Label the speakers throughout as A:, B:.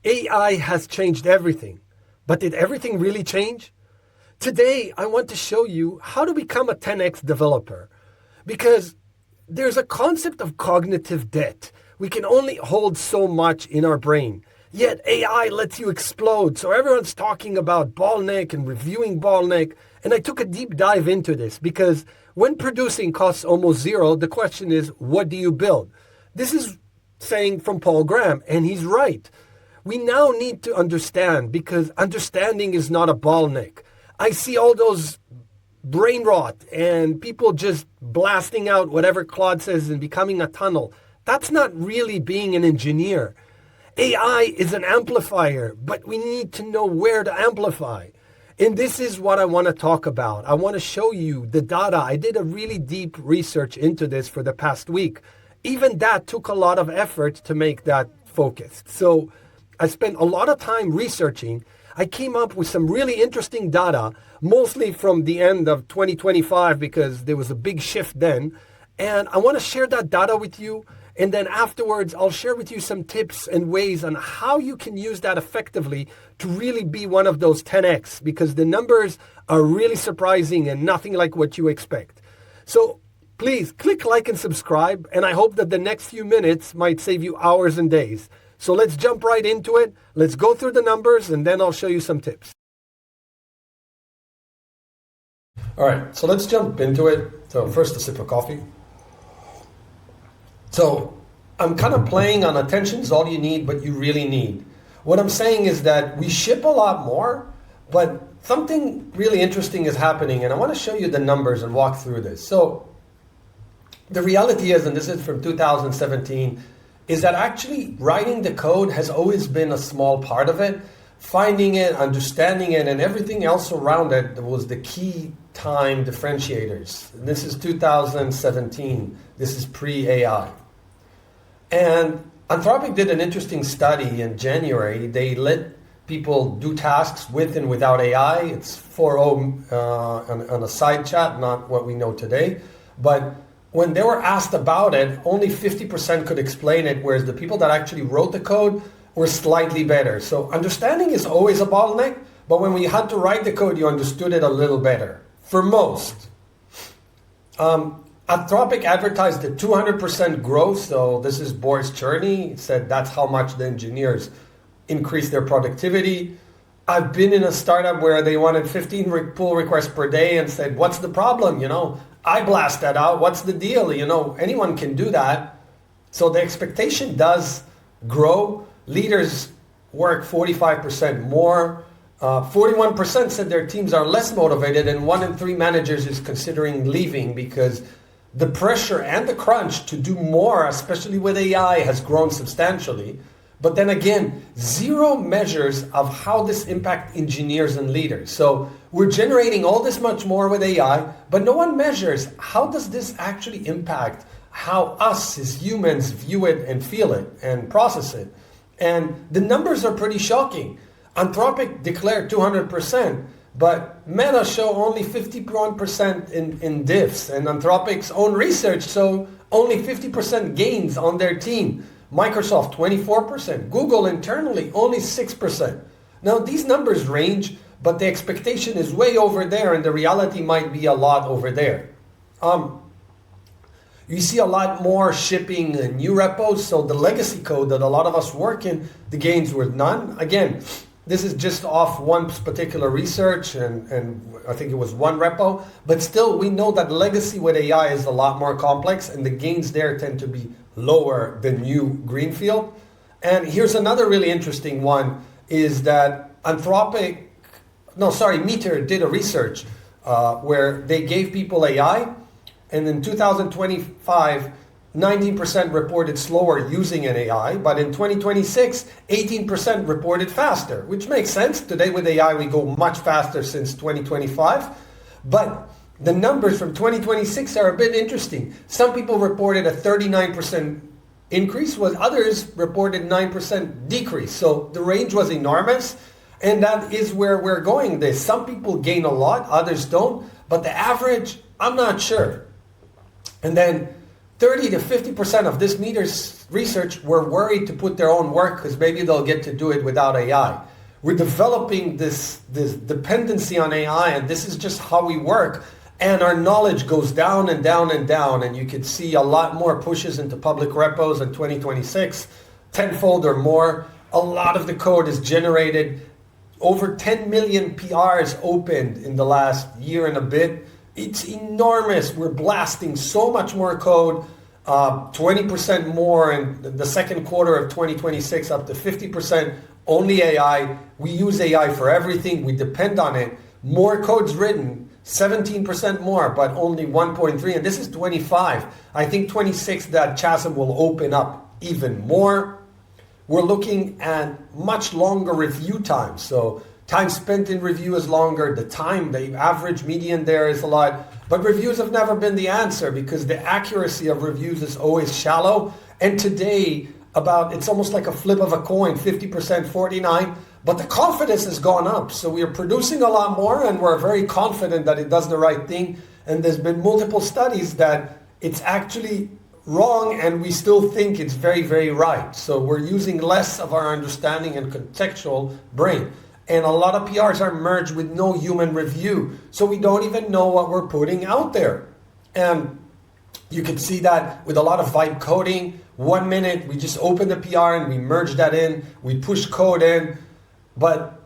A: AI has changed everything. But did everything really change? Today, I want to show you how to become a 10x developer. Because there's a concept of cognitive debt. We can only hold so much in our brain. Yet AI lets you explode. So everyone's talking about Ballneck and reviewing Ballneck. And I took a deep dive into this because when producing costs almost zero, the question is, what do you build? This is saying from Paul Graham, and he's right. We now need to understand because understanding is not a bottleneck. I see all those brain rot and people just blasting out whatever Claude says and becoming a tunnel. That's not really being an engineer. AI is an amplifier, but we need to know where to amplify. And this is what I want to talk about. I want to show you the data. I did a really deep research into this for the past week. Even that took a lot of effort to make that focused. So I spent a lot of time researching. I came up with some really interesting data, mostly from the end of 2025 because there was a big shift then. And I want to share that data with you. And then afterwards, I'll share with you some tips and ways on how you can use that effectively to really be one of those 10x because the numbers are really surprising and nothing like what you expect. So please click like and subscribe. And I hope that the next few minutes might save you hours and days. So let's jump right into it. Let's go through the numbers and then I'll show you some tips. All right, so let's jump into it. So first a sip of coffee. So I'm kind of playing on attention's all you need, but you really need. What I'm saying is that we ship a lot more, but something really interesting is happening. And I want to show you the numbers and walk through this. So the reality is, and this is from 2017, is that actually writing the code has always been a small part of it. Finding it, understanding it, and everything else around it was the key time differentiators. And this is 2017. This is pre-AI. And Anthropic did an interesting study in January. They let people do tasks with and without AI. It's 4.0 on a side chat, not what we know today. But when they were asked about it, only 50% could explain it, whereas the people that actually wrote the code were slightly better. So understanding is always a bottleneck, but when we had to write the code, you understood it a little better, for most. Anthropic advertised the 200% growth, so this is Boris Cherny. He said that's how much the engineers increased their productivity. I've been in a startup where they wanted 15 pull requests per day and said, what's the problem? I blast that out. What's the deal? Anyone can do that. So the expectation does grow. Leaders work 45% more. 41% said their teams are less motivated, and 1 in 3 managers is considering leaving because the pressure and the crunch to do more, especially with AI, has grown substantially. But then again, zero measures of how this impacts engineers and leaders. So we're generating all this much more with AI, but no one measures how does this actually impact how us as humans view it and feel it and process it. And the numbers are pretty shocking. Anthropic declared 200%, but Meta show only 51% in diffs, and Anthropic's own research show only 50% gains on their team. Microsoft 24%, Google internally only 6%. Now these numbers range, but the expectation is way over there and the reality might be a lot over there. You see a lot more shipping new repos, so the legacy code that a lot of us work in, the gains were none. Again, this is just off one particular research and I think it was one repo, but still we know that legacy with AI is a lot more complex and the gains there tend to be lower than new greenfield. And here's another really interesting one is that Meter did a research where they gave people AI, and in 2025, 19% reported slower using an AI, but in 2026, 18% reported faster, which makes sense. Today with AI, we go much faster since 2025, but the numbers from 2026 are a bit interesting. Some people reported a 39% increase, while others reported 9% decrease. So the range was enormous, and that is where we're going. Some people gain a lot, others don't, but the average, I'm not sure. And then 30 to 50% of this meter's research were worried to put their own work because maybe they'll get to do it without AI. We're developing this dependency on AI, and this is just how we work. And our knowledge goes down and down and down, and you could see a lot more pushes into public repos in 2026, tenfold or more. A lot of the code is generated. Over 10 million PRs opened in the last year and a bit. It's enormous. We're blasting so much more code, 20% more in the second quarter of 2026, up to 50%. Only AI. We use AI for everything. We depend on it. More codes written, 17% more, but only 1.3. And this is 25. I think 26, that chasm will open up even more. We're looking at much longer review time. So time spent in review is longer. The average median there is a lot. But reviews have never been the answer because the accuracy of reviews is always shallow. And today, it's almost like a flip of a coin, 50%, 49%. But the confidence has gone up. So we are producing a lot more, and we're very confident that it does the right thing. And there's been multiple studies that it's actually wrong, and we still think it's very, very right. So we're using less of our understanding and contextual brain. And a lot of PRs are merged with no human review. So we don't even know what we're putting out there. And you can see that with a lot of vibe coding. 1 minute, we just open the PR and we merge that in. We push code in. But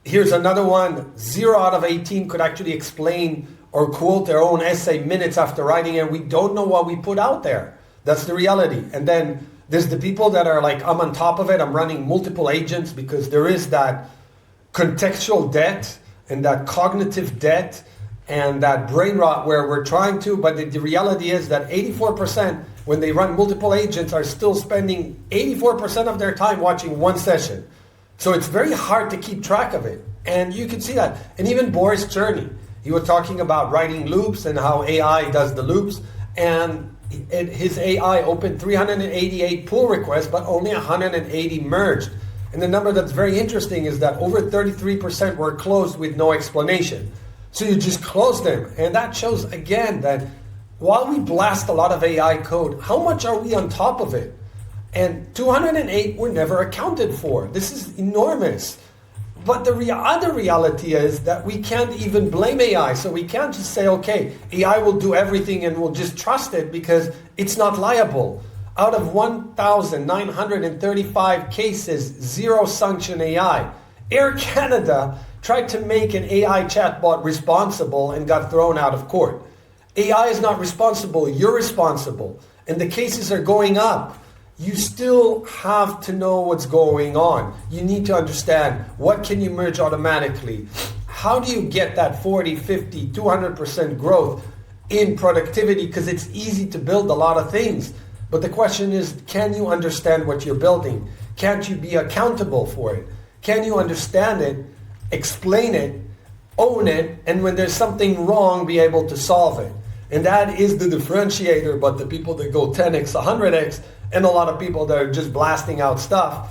A: here's another one. 0 out of 18 could actually explain or quote their own essay minutes after writing it. We don't know what we put out there. That's the reality. And then there's the people that are like, I'm on top of it. I'm running multiple agents, because there is that contextual debt and that cognitive debt and that brain rot where we're trying to, but the reality is that 84% when they run multiple agents are still spending 84% of their time watching one session. So it's very hard to keep track of it. And you can see that. And even Boris Cherny, he was talking about writing loops and how AI does the loops. And his AI opened 388 pull requests, but only 180 merged. And the number that's very interesting is that over 33% were closed with no explanation. So you just close them. And that shows, again, that while we blast a lot of AI code, how much are we on top of it? And 208 were never accounted for. This is enormous. But the other reality is that we can't even blame AI. So we can't just say, okay, AI will do everything and we'll just trust it because it's not liable. Out of 1,935 cases, 0 sanction AI. Air Canada tried to make an AI chatbot responsible and got thrown out of court. AI is not responsible, you're responsible. And the cases are going up. You still have to know what's going on. You need to understand what can you merge automatically. How do you get that 40, 50, 200% growth in productivity? Because it's easy to build a lot of things. But the question is, can you understand what you're building? Can't you be accountable for it? Can you understand it, explain it, own it, and when there's something wrong, be able to solve it? And that is the differentiator. But the people that go 10x, 100x, and a lot of people that are just blasting out stuff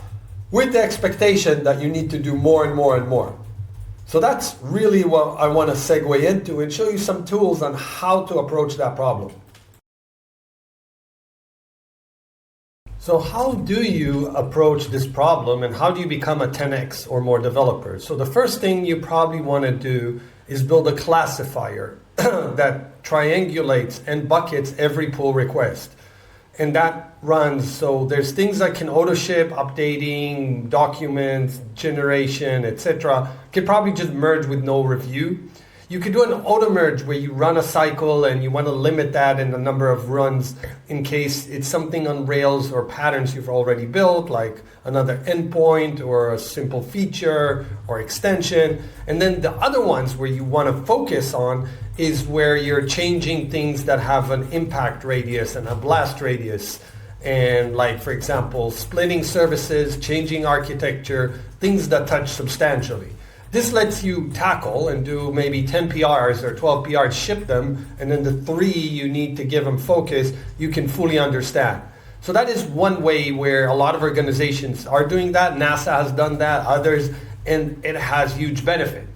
A: with the expectation that you need to do more and more and more. So that's really what I want to segue into and show you some tools on how to approach that problem. So how do you approach this problem, and how do you become a 10x or more developer? So the first thing you probably want to do is build a classifier that triangulates and buckets every pull request. And that runs, so there's things that can auto ship, updating, documents, generation, etc. Could probably just merge with no review. You could do an auto merge where you run a cycle and you want to limit that in the number of runs in case it's something on Rails or patterns you've already built, like another endpoint or a simple feature or extension. And then the other ones where you want to focus on is where you're changing things that have an impact radius and a blast radius. And like, for example, splitting services, changing architecture, things that touch substantially. This lets you tackle and do maybe 10 PRs or 12 PRs, ship them, and then the 3 you need to give them focus, you can fully understand. So that is one way where a lot of organizations are doing that. NASA has done that, others, and it has huge benefit.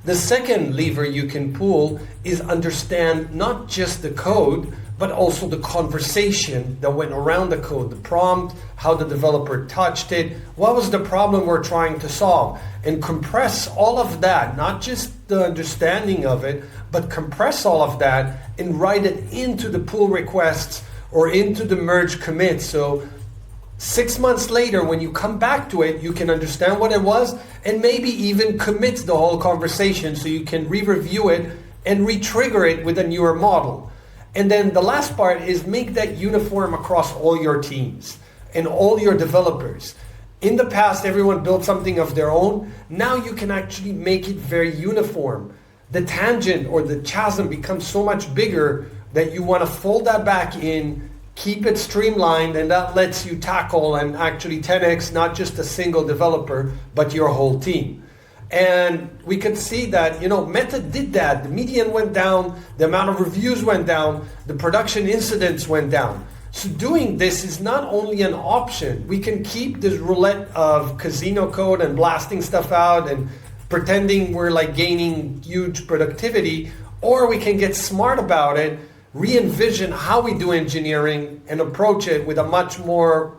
A: The second lever you can pull is understand not just the code, but also the conversation that went around the code, the prompt, how the developer touched it, what was the problem we're trying to solve, and compress all of that, not just the understanding of it, but compress all of that and write it into the pull requests or into the merge commit. So 6 months later, when you come back to it, you can understand what it was and maybe even commit the whole conversation so you can re-review it and re-trigger it with a newer model. And then the last part is make that uniform across all your teams and all your developers. In the past, everyone built something of their own. Now you can actually make it very uniform. The tangent or the chasm becomes so much bigger that you want to fold that back in, keep it streamlined, and that lets you tackle and actually 10x not just a single developer, but your whole team. And we could see that, Meta did that. The median went down, the amount of reviews went down, the production incidents went down. So doing this is not only an option. We can keep this roulette of casino code and blasting stuff out and pretending we're like gaining huge productivity, or we can get smart about it, re-envision how we do engineering and approach it with a much more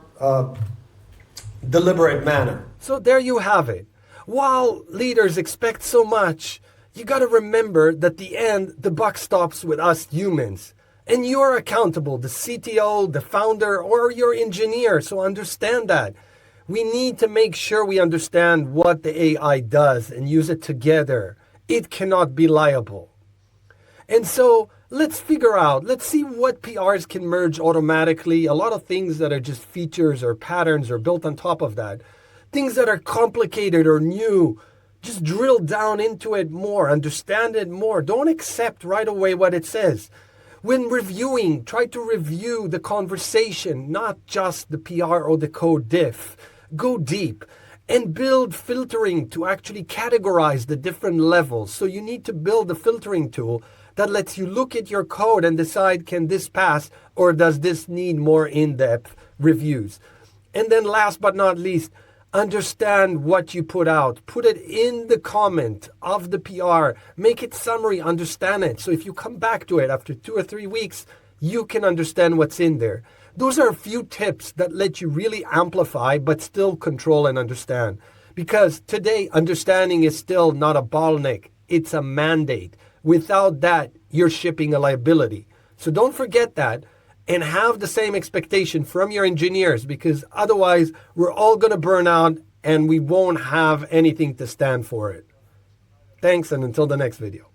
A: deliberate manner. So there you have it. While leaders expect so much, you got to remember that the end, the buck stops with us humans. And you're accountable, the CTO, the founder, or your engineer. So understand that. We need to make sure we understand what the AI does and use it together. It cannot be liable. And so let's figure out, let's see what PRs can merge automatically. A lot of things that are just features or patterns are built on top of that. Things that are complicated or new, just drill down into it more, understand it more. Don't accept right away what it says. When reviewing, try to review the conversation, not just the PR or the code diff. Go deep and build filtering to actually categorize the different levels. So you need to build a filtering tool that lets you look at your code and decide, can this pass or does this need more in-depth reviews? And then last but not least, understand what you put out. Put it in the comment of the PR. Make it summary, understand it. So if you come back to it after 2 or 3 weeks, you can understand what's in there. Those are a few tips that let you really amplify, but still control and understand. Because today, understanding is still not a bottleneck. It's a mandate. Without that, you're shipping a liability. So don't forget that. And have the same expectation from your engineers, because otherwise we're all going to burn out and we won't have anything to stand for it. Thanks, and until the next video.